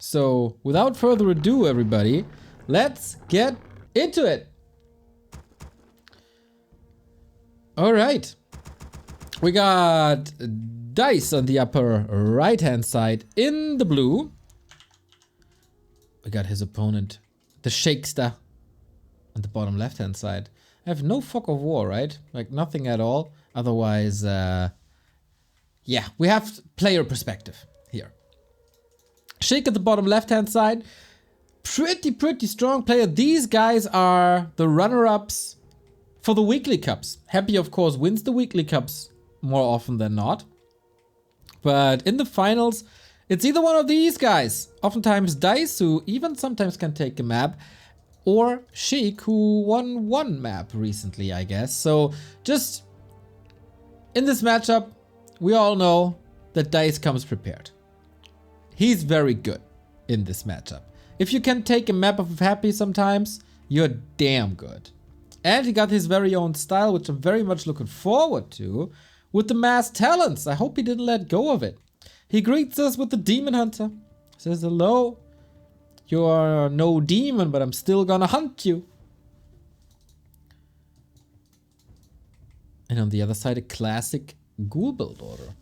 So without further ado, everybody, let's get into it. All right. We got Dise on the upper right hand side in the blue. We got his opponent, the Sheikster, on the bottom left hand side. I have no fog of war, right? Like nothing at all. Otherwise, yeah, we have player perspective here. Sheik at the bottom left hand side. Pretty strong player. These guys are the runner-ups for the weekly cups. Happy, of course, wins the weekly cups more often than not. But in the finals, it's either one of these guys. Oftentimes Dise, who even sometimes can take a map, or Sheik, who won one map recently, I guess. So just in this matchup, we all know that Dise comes prepared. He's very good in this matchup. If you can take a map of Happy sometimes, you're damn good. And he got his very own style, which I'm very much looking forward to, with the mass talents. I hope he didn't let go of it. He greets us with the Demon Hunter. Says, hello, you're no demon, but I'm still gonna hunt you. And on the other side, a classic ghoul build order.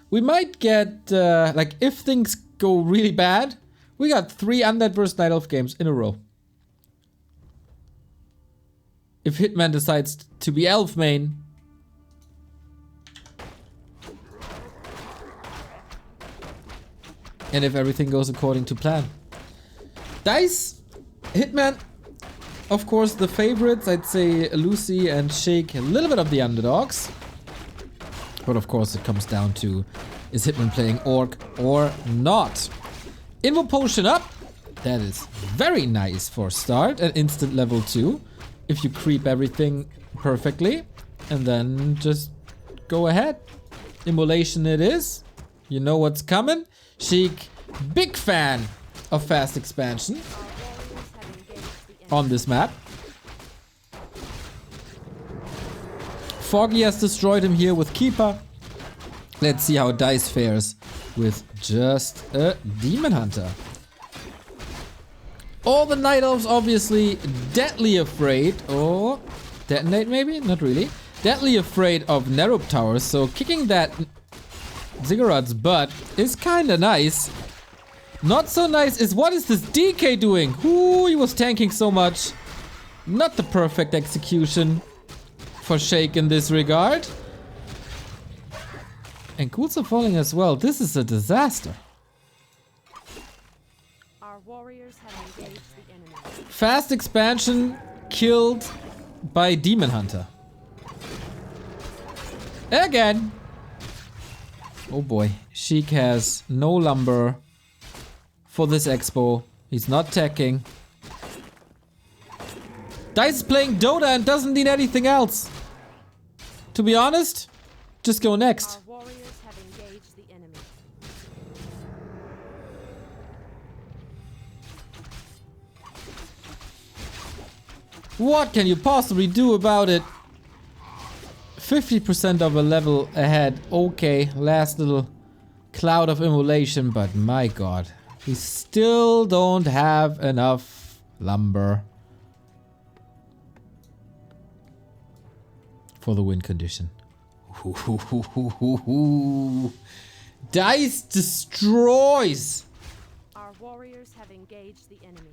We might get, like, if things go really bad, we got 3 Undead vs Night Elf games in a row. If Hitman decides to be Elf main. And if everything goes according to plan. Dise, Hitman, of course the favorites. I'd say Lucy and Sheik, a little bit of the underdogs. But of course it comes down to, is Hitman playing Orc or not? Invo Potion up. That is very nice for a start. An instant level 2. If you creep everything perfectly. And then just go ahead. Immolation it is. You know what's coming. Sheik, big fan of fast expansion on this map. Foggy has destroyed him here with Keeper. Let's see how Dise fares with just a Demon Hunter. All the Night Elves obviously deadly afraid, or detonate maybe? Not really. Deadly afraid of Nerup Towers, so kicking that Ziggurat's butt is kinda nice. Not so nice is, what is this DK doing? Ooh, he was tanking so much. Not the perfect execution for Sheik in this regard. And ghouls are falling as well. This is a disaster. Our warriors have engaged the enemy. Fast expansion killed by Demon Hunter. Again. Oh boy. Sheik has no lumber for this expo. He's not teching. Dise is playing Dota and doesn't need anything else. To be honest, just go next. Our warriors have engaged the enemy. What can you possibly do about it? 50% of a level ahead. Okay, last little cloud of immolation, but my god. We still don't have enough lumber for the win condition. Dise destroys. Our warriors have engaged the enemy.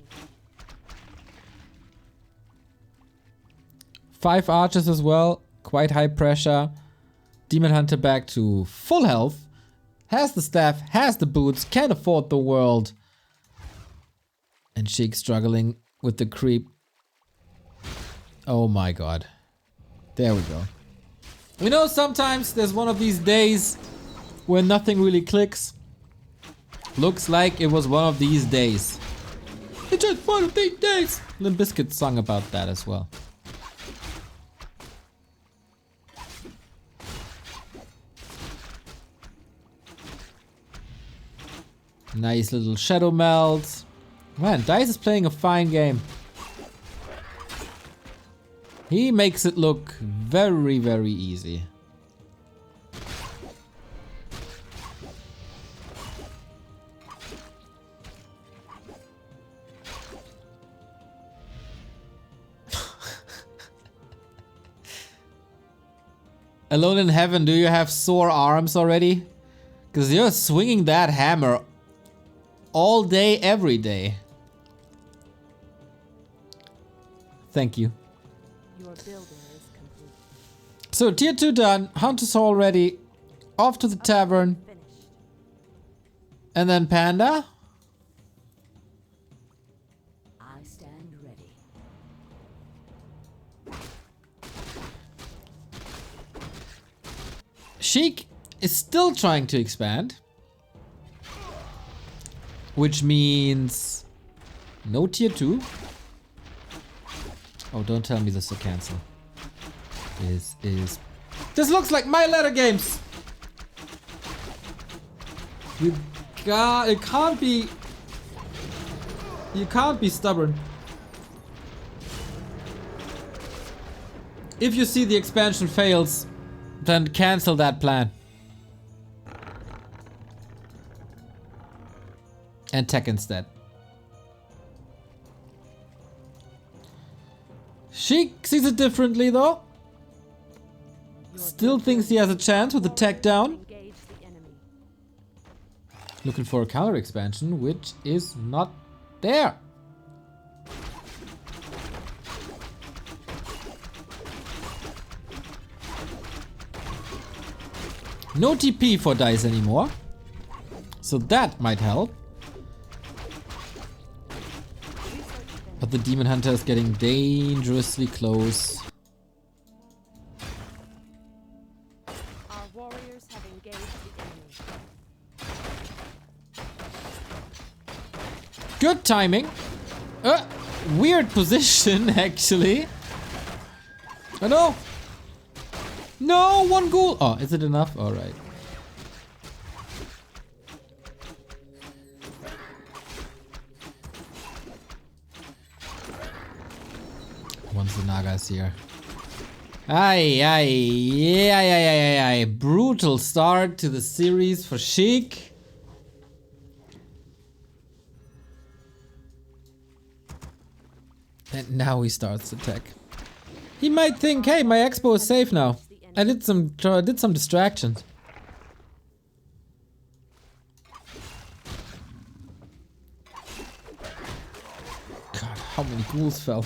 5 archers as well. Quite high pressure. Demon Hunter back to full health. Has the staff, has the boots, can't afford the world. And Sheik struggling with the creep. Oh my god. There we go. You know, sometimes there's one of these days where nothing really clicks. Looks like it was one of these days. It's just one of these days. Limp Bizkit sung about that as well. Nice little shadow melt. Man, Dise is playing a fine game. He makes it look very, very easy. Alone in Heaven, do you have sore arms already? Because you're swinging that hammer all day, every day. Thank you. Your building is complete. So, tier 2 done. Hunter's Hall ready. Off to the tavern. Finished. And then Panda. I stand ready. Sheik is still trying to expand. Which means no tier 2. Oh, don't tell me this is a cancel. This looks like my ladder games. You can't be stubborn. If you see the expansion fails, then cancel that plan. And tech instead. Sheik sees it differently though. Still thinks he has a chance with the tech down. Engage the enemy. Looking for a counter expansion, which is not there. No TP for Dise anymore. So that might help. But the Demon Hunter is getting dangerously close. Our warriors have engaged the enemy. Good timing. Weird position, actually. Oh no! No, one ghoul! Oh, is it enough? Alright. Once the Naga is here. Aye. Brutal start to the series for Sheik. And now he starts to attack. He might think, hey, my expo is safe now. I did some distractions. God, how many ghouls fell?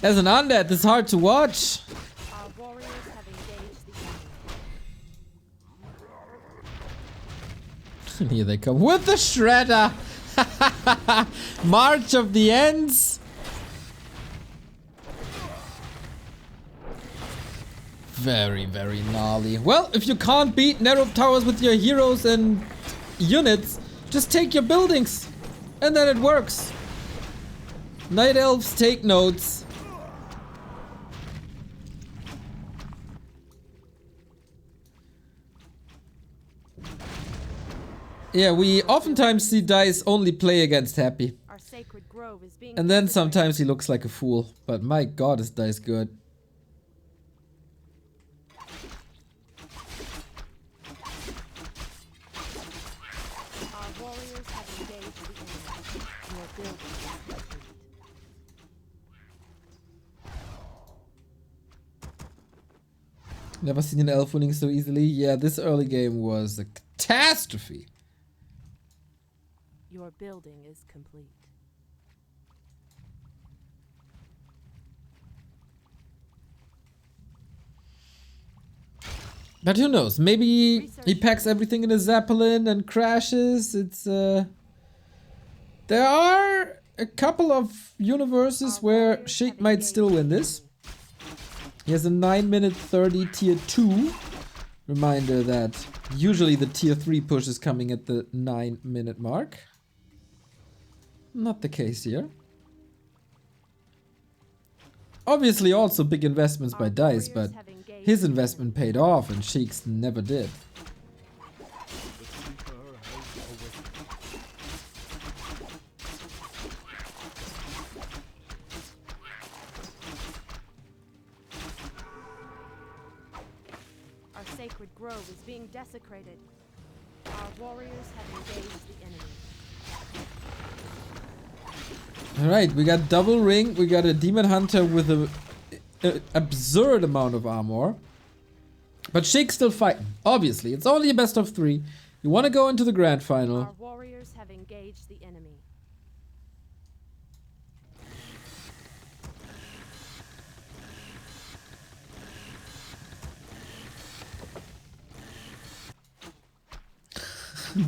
As an undead, it's hard to watch. Our warriors have engaged the enemy. Here they come with the shredder. March of the Ends. Very, very gnarly. Well, if you can't beat narrow towers with your heroes and units, just take your buildings. And then it works. Night elves, take notes. Yeah, we oftentimes see Dise only play against Happy. Our sacred grove is being And then desecrated. sometimes he looks like a fool. But my god, is Dise good. Our warriors have engaged the enemy. Your building is complete. Never seen an elf winning so easily. Yeah, this early game was a catastrophe. Your building is complete. But who knows? Maybe he packs everything in a Zeppelin and crashes. It's there are a couple of universes where Sheik might still win this. He has a 9-minute 30 tier 2. Reminder that usually the tier 3 push is coming at the 9-minute mark. Not the case here. Obviously also big investments by Dise, but his investment paid off and Sheik's never did. Our sacred grove is being desecrated. Our warriors have engaged the enemy. Alright, we got double ring, we got a demon hunter with a absurd amount of armor. But Sheik's still fighting. Obviously, it's only a best of 3. You want to go into the grand final. Our warriors have engaged the enemy.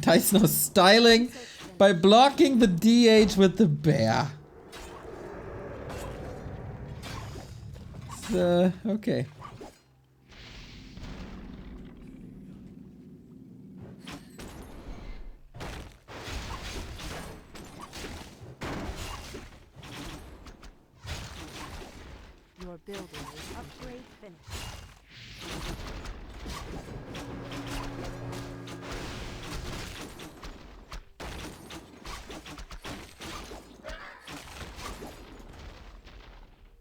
Dise now styling by blocking the DH with the bear. So, okay. Your building is upgrade finished.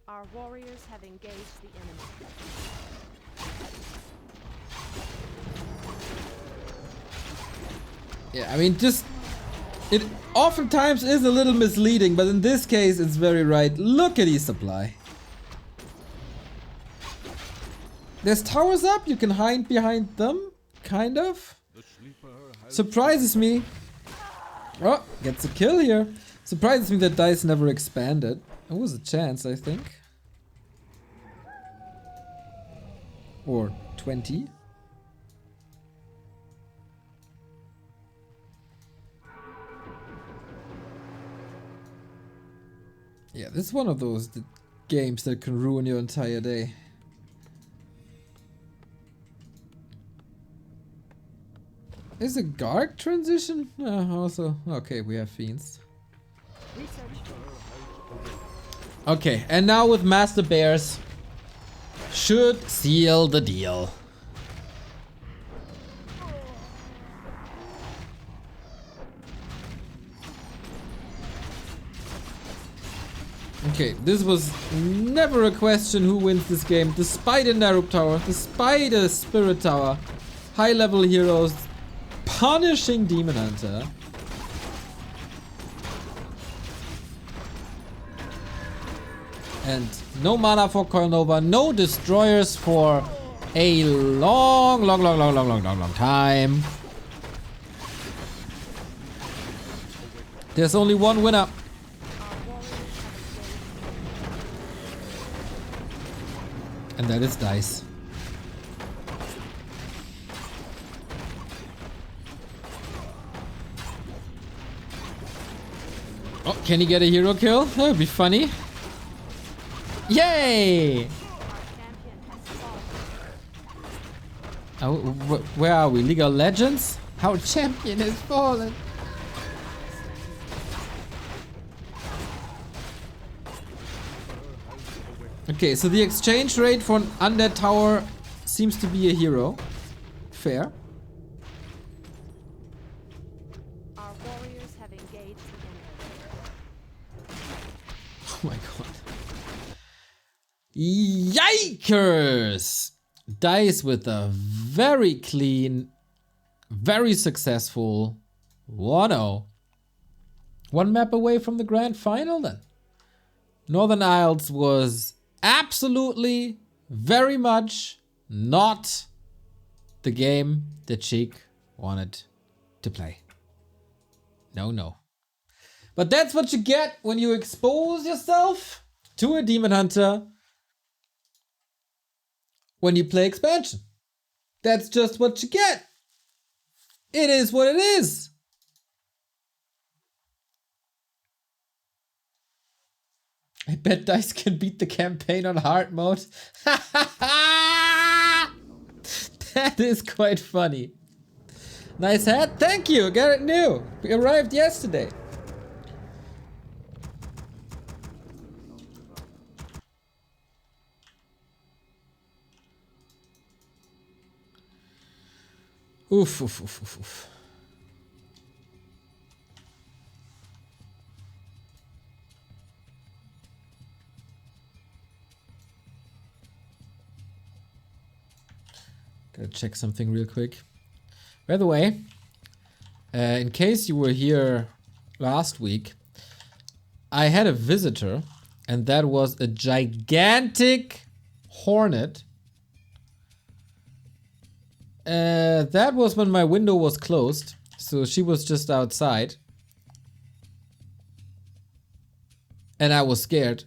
Our warriors have engaged the enemy. Yeah, I mean, just... It oftentimes is a little misleading, but in this case it's very right. Look at his supply. There's towers up, you can hide behind them, kind of. Surprises me. Oh, gets a kill here. Surprises me that Dise never expanded. There was a chance, I think. Or 20. Yeah, this is one of those games that can ruin your entire day. Is a Garg transition? Also, okay, we have fiends. Okay, and now with Master Bears, should seal the deal. Okay, this was never a question who wins this game, despite a Narup Tower, despite a Spirit Tower, high level heroes, punishing Demon Hunter. And no mana for Coil Nova, no destroyers for a long time. There's only one winner. And that is Dise. Oh, can he get a hero kill? That would be funny. Yay! Oh, where are we? League of Legends? Our champion has fallen. Okay, so the exchange rate for an undead tower seems to be a hero. Fair. Our warriors have engaged the enemy. Oh my god. Yikers! Dise with a very clean, very successful 1-0. One map away from the grand final then. Northern Isles was absolutely, very much not the game that Sheik wanted to play. No, no. But that's what you get when you expose yourself to a Demon Hunter when you play expansion. That's just what you get. It is what it is. I bet Dise can beat the campaign on hard mode. That is quite funny. Nice hat. Thank you. Got it new. We arrived yesterday. Oof, oof, oof, oof, oof. Gotta check something real quick. By the way, in case you were here last week, I had a visitor, and that was a gigantic hornet That was when my window was closed. So she was just outside. And I was scared.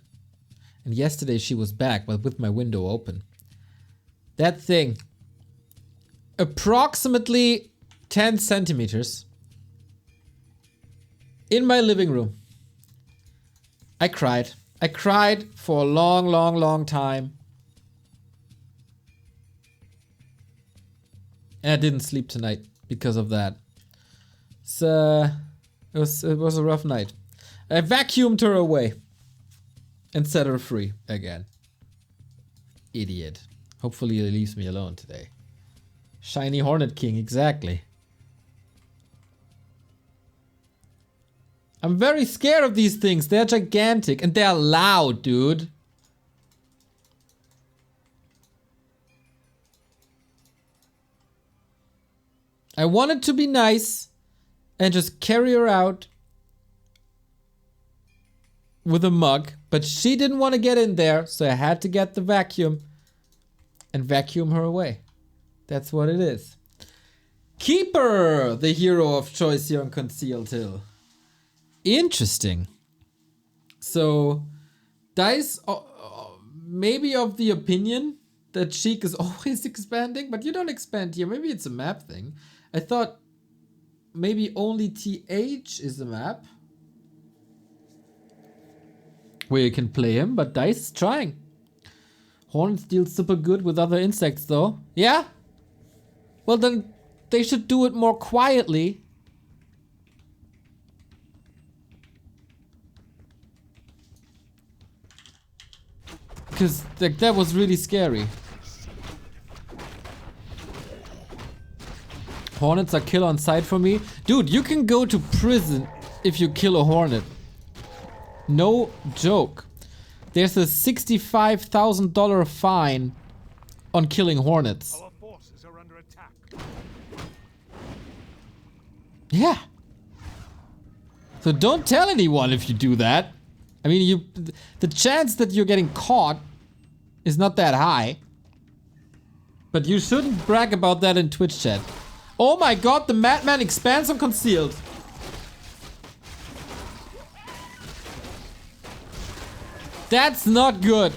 And yesterday she was back, but with my window open. That thing. Approximately 10 centimeters. In my living room. I cried. I cried for a long, long, long time. And I didn't sleep tonight because of that. So it was a rough night. I vacuumed her away and set her free again. Idiot. Hopefully he leaves me alone today. Shiny Hornet King, exactly. I'm very scared of these things. They're gigantic and they're loud, dude. I wanted to be nice and just carry her out with a mug, but she didn't want to get in there, so I had to get the vacuum and vacuum her away. That's what it is. Keeper, the hero of choice here on Concealed Hill. Interesting. So, Dise maybe of the opinion that Sheik is always expanding, but you don't expand here. Maybe it's a map thing. I thought maybe only TH is a map where you can play him, but Dise is trying. Hornet deals super good with other insects though. Yeah? Well then they should do it more quietly. Because like, that was really scary. Hornets are kill on sight for me. Dude, you can go to prison if you kill a hornet. No joke. There's a $65,000 fine on killing hornets. Our forces are under attack. Yeah. So don't tell anyone if you do that. I mean, the chance that you're getting caught is not that high. But you shouldn't brag about that in Twitch chat. Oh my god, the madman expands on Concealed. That's not good.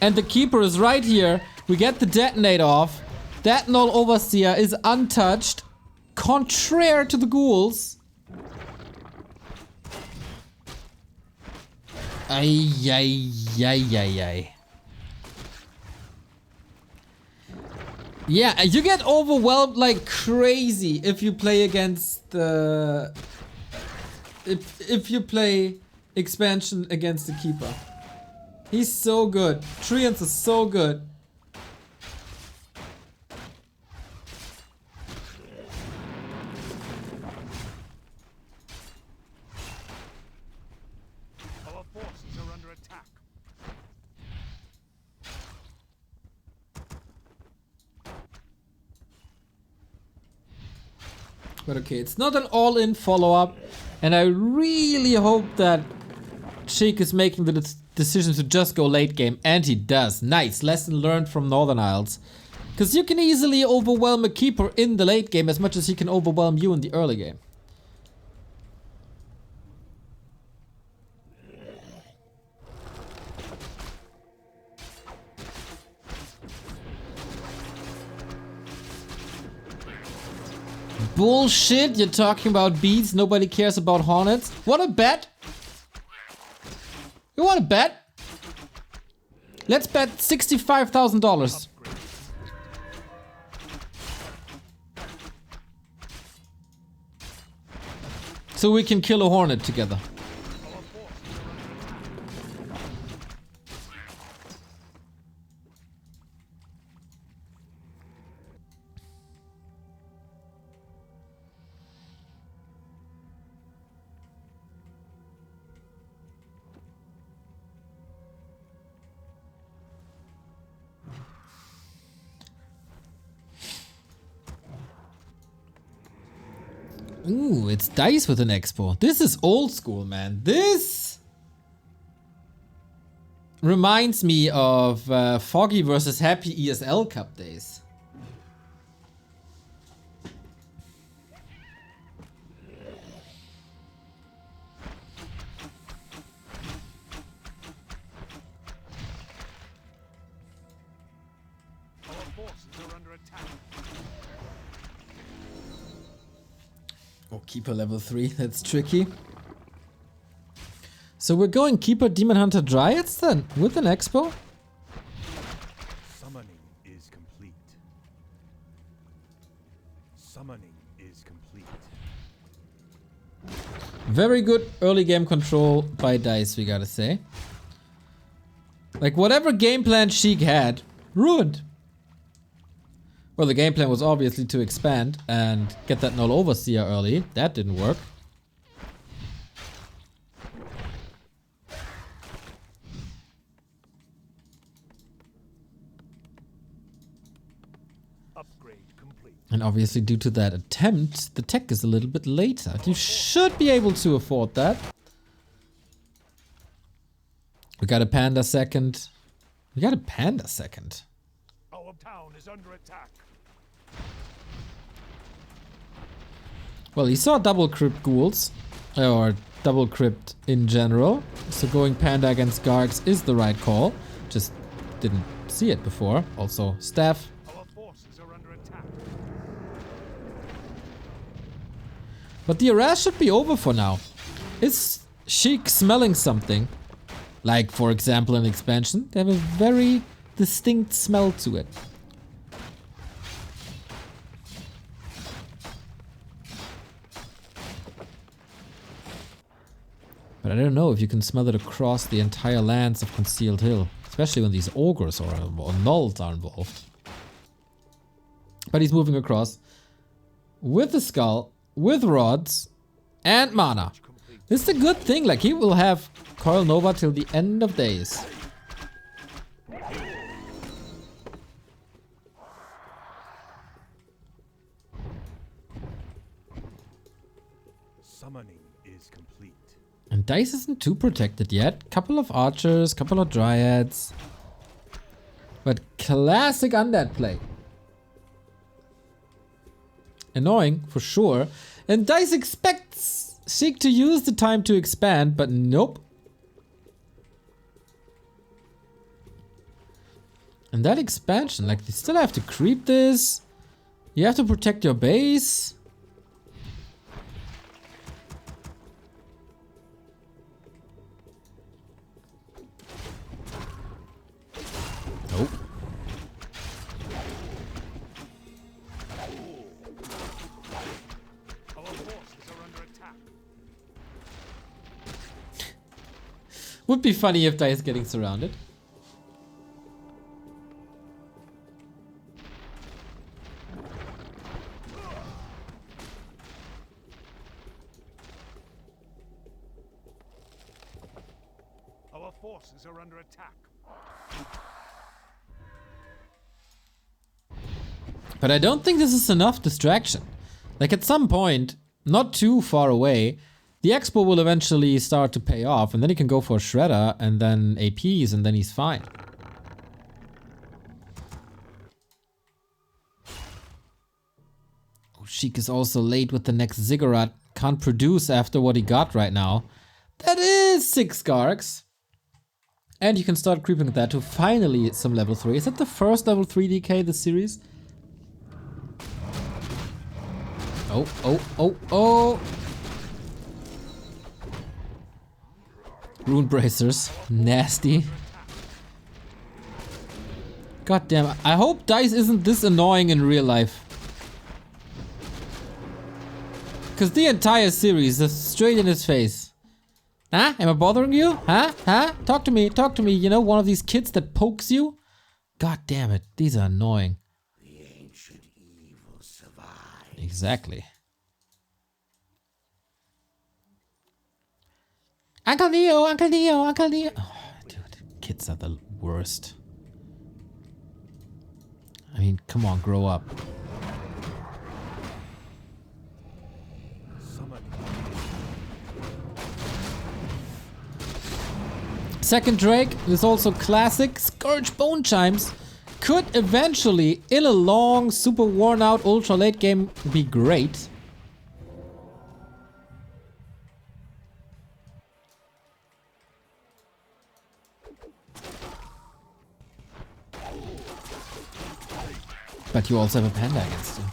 And the keeper is right here. We get the detonator off. That null overseer is untouched. Contraire to the ghouls. Ay, ay, ay, ay, ay. Yeah, you get overwhelmed like crazy if you play against the... If you play expansion against the keeper. He's so good. Treants are so good. Our forces are under attack. But okay, it's not an all-in follow-up, and I really hope that Sheik is making the decision to just go late game, and he does. Nice, lesson learned from Northern Isles. Because you can easily overwhelm a keeper in the late game as much as he can overwhelm you in the early game. Bullshit, you're talking about bees, nobody cares about hornets. What a bet! You want to bet? Let's bet $65,000. So we can kill a hornet together. Ooh, it's Dise with an expo. This is old school, man. This reminds me of Foggy versus Happy ESL Cup days. forces are under attack. Oh, Keeper level 3, that's tricky. So we're going Keeper, Demon Hunter, Dryads then, with an Expo? Summoning is complete. Summoning is complete. Very good early game control by Dise, we gotta say. Like, whatever game plan Sheik had, ruined. Well, the game plan was obviously to expand and get that null overseer early. That didn't work. Upgrade complete. And obviously due to that attempt, the tech is a little bit later. You should be able to afford that. We got a panda second. We got a panda second. Our town is under attack. Well, he saw double crypt ghouls, or double crypt in general. So going panda against Gargs is the right call. Just didn't see it before. Also, staff. Our forces are under attack. But the arrest should be over for now. Is Sheik smelling something? Like, for example, an expansion. They have a very distinct smell to it. But I don't know if you can smell it across the entire lands of Concealed Hill. Especially when these ogres or nulls are involved. But he's moving across. With the skull, with rods, and mana. This is a good thing, like he will have Coil Nova till the end of days. Summoning is complete. And Dise isn't too protected yet. Couple of archers, couple of dryads. But classic undead play. Annoying, for sure. And Dise expects Sheik to use the time to expand, but nope. And that expansion, like, you still have to creep this. You have to protect your base. Nope. Our forces are under attack. Would be funny if Dise getting surrounded. Our forces are under attack. But I don't think this is enough distraction. Like, at some point, not too far away, the expo will eventually start to pay off, and then he can go for a shredder and then APs, and then he's fine. Oh, Sheik is also late with the next ziggurat. Can't produce after what he got right now. That is 6 Gargs. And you can start creeping that to finally some level 3. Is that the first level 3 DK this series? Oh, oh, oh, oh! Rune bracers. Nasty. God damn, I hope Dise isn't this annoying in real life. Cause the entire series is straight in his face. Huh? Am I bothering you? Huh? Huh? Talk to me, you know, one of these kids that pokes you? God damn it, these are annoying. The ancient evil survives. Exactly. Uncle Neo, Uncle Neo, Uncle Neo. Oh, dude, kids are the worst. I mean, come on, grow up. Second Drake is also classic. Scourge Bone Chimes could eventually, in a long, super worn out, ultra late game, be great. But you also have a panda against you.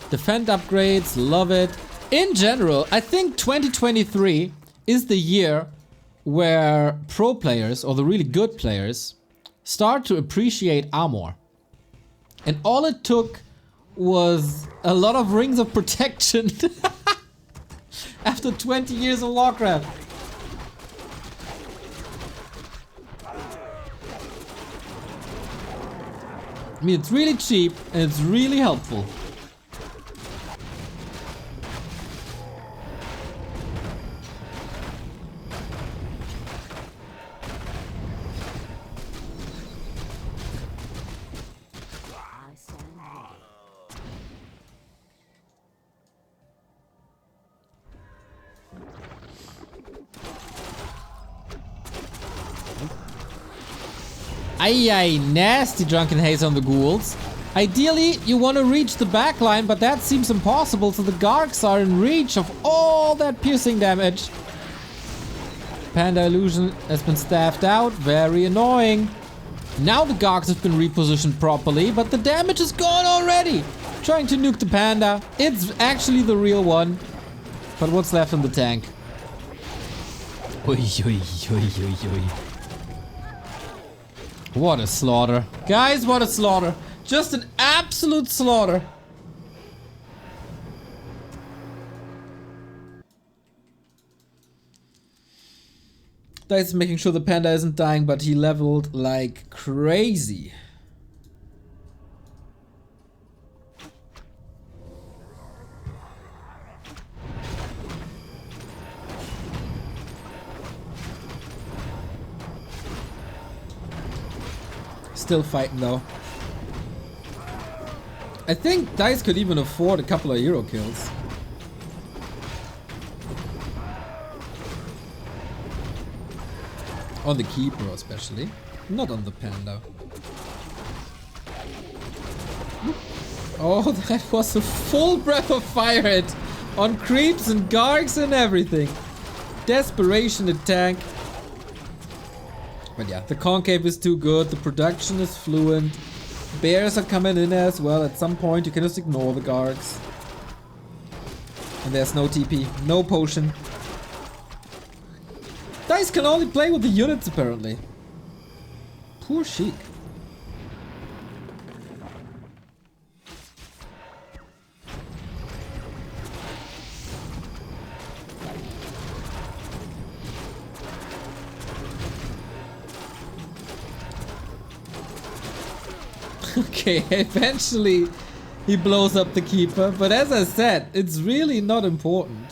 Defend upgrades, love it. In general, I think 2023 is the year where pro players, or the really good players, start to appreciate armor. And all it took was a lot of rings of protection after 20 years of Warcraft. I mean, it's really cheap and it's really helpful. I stand ready. Aye, nasty drunken haze on the ghouls. Ideally, you want to reach the backline, but that seems impossible, so the Gargs are in reach of all that piercing damage. Panda illusion has been staffed out, very annoying. Now the Gargs have been repositioned properly, but the damage is gone already. Trying to nuke the panda, it's actually the real one. But what's left in the tank? Oi, oi, oi, oi, oi. What a slaughter. Guys, what a slaughter. Just an absolute slaughter. Dise is making sure the panda isn't dying, but he leveled like crazy. Still fighting though. I think Dise could even afford a couple of hero kills. On the keeper especially. Not on the panda. Oh, that was a full breath of fire hit on creeps and Gargs and everything. Desperation to tank. But yeah, the concave is too good, the production is fluent, bears are coming in as well. At some point you can just ignore the Gargs. And there's no TP, no potion. Dise can only play with the units apparently. Poor Sheik. Okay, eventually he blows up the keeper, but as I said, it's really not important.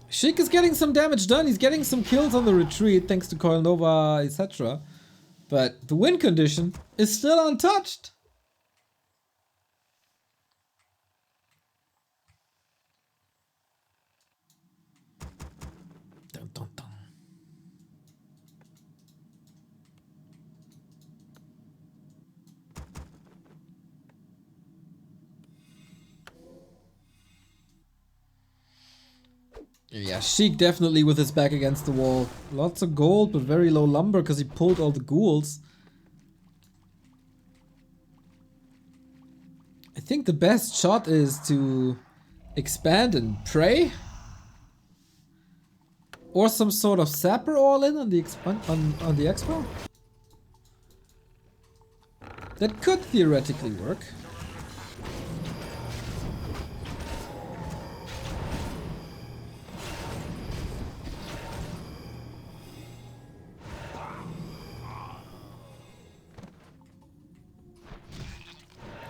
Sheik is getting some damage done, he's getting some kills on the retreat thanks to Coil Nova, etc. But the win condition is still untouched. Yeah, Sheik definitely with his back against the wall. Lots of gold, but very low lumber because he pulled all the ghouls. I think the best shot is to expand and pray. Or some sort of sapper all in on the on the expo. That could theoretically work.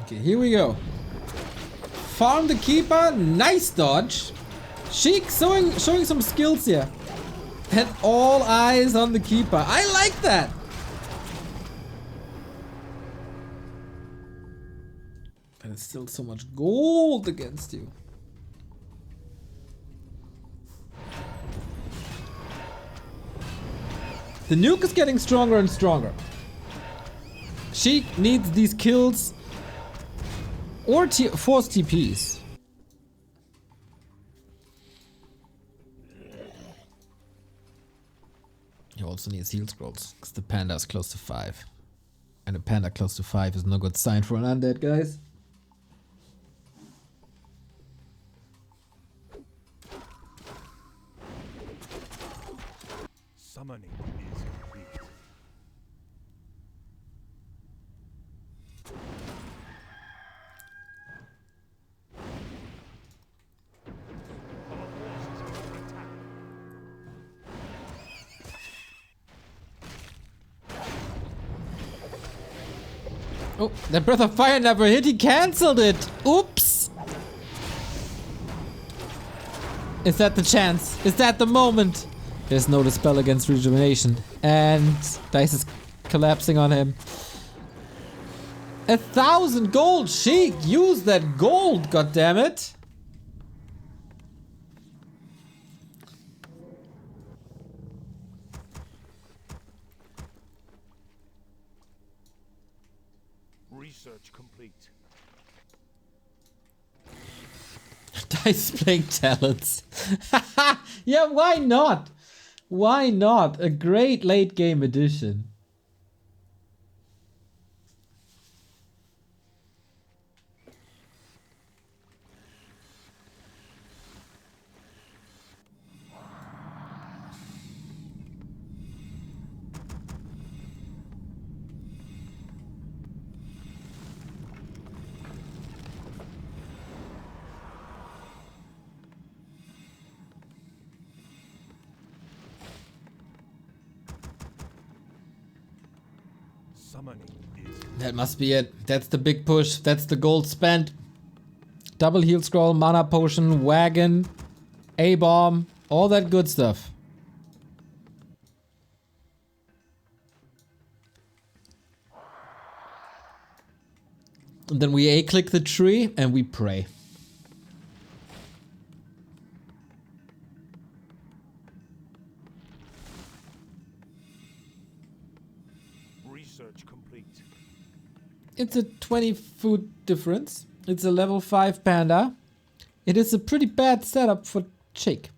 Okay, here we go. Farm the keeper, nice dodge. Sheik showing some skills here. And all eyes on the keeper. I like that. But it's still so much gold against you. The nuke is getting stronger and stronger. Sheik needs these kills or force TPs. He also needs heal scrolls, because the panda is close to 5. And a panda close to 5 is no good sign for an undead, guys. Summoning is complete. Our forces are under attack. Oh, that Breath of Fire never hit. He cancelled it. Oops. Is that the chance? Is that the moment? There's no dispel against rejuvenation. And Dise is collapsing on him. 1,000 gold. Sheik, use that gold, goddammit. Research complete. Dise playing talents. Yeah, why not? Why not? A great late game addition. Summoning is That must be it. That's the big push. That's the gold spent. Double heal scroll, mana potion, wagon, A-bomb, all that good stuff. And then we A-click the tree and we pray. research complete. It's a 20 food difference. It's a level 5 panda. It is a pretty bad setup for Sheik.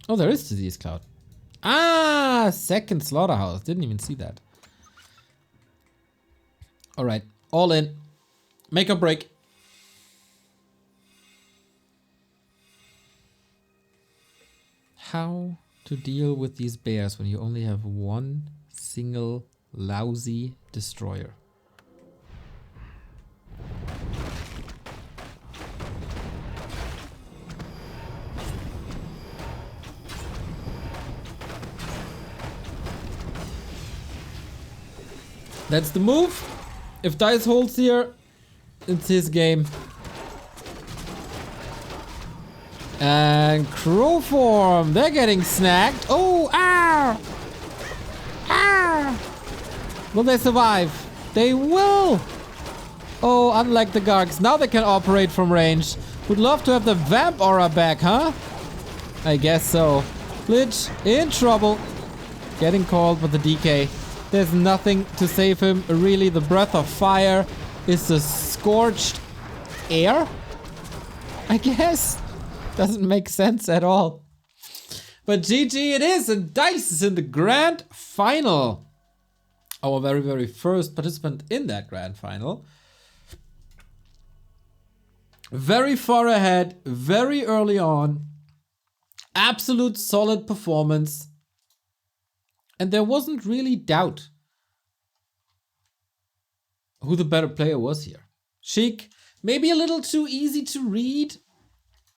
Oh, there is Disease Cloud. Ah, second slaughterhouse. Didn't even see that. Alright, all in. Make or break. How to deal with these bears when you only have one single lousy destroyer? That's the move. If Dise holds here, it's his game. And crow form, they're getting snagged. Oh, ah! Ah! Will they survive? They will! Oh, unlike the Gargs, now they can operate from range. Would love to have the Vamp Aura back, huh? I guess so. Lich in trouble. Getting called with the DK. There's nothing to save him. Really, the Breath of Fire is the scorched air? I guess. Doesn't make sense at all. But GG it is, and Dise is in the grand final. Our very, very first participant in that grand final. Very far ahead, very early on. Absolute solid performance. And there wasn't really doubt who the better player was here. Sheik, maybe a little too easy to read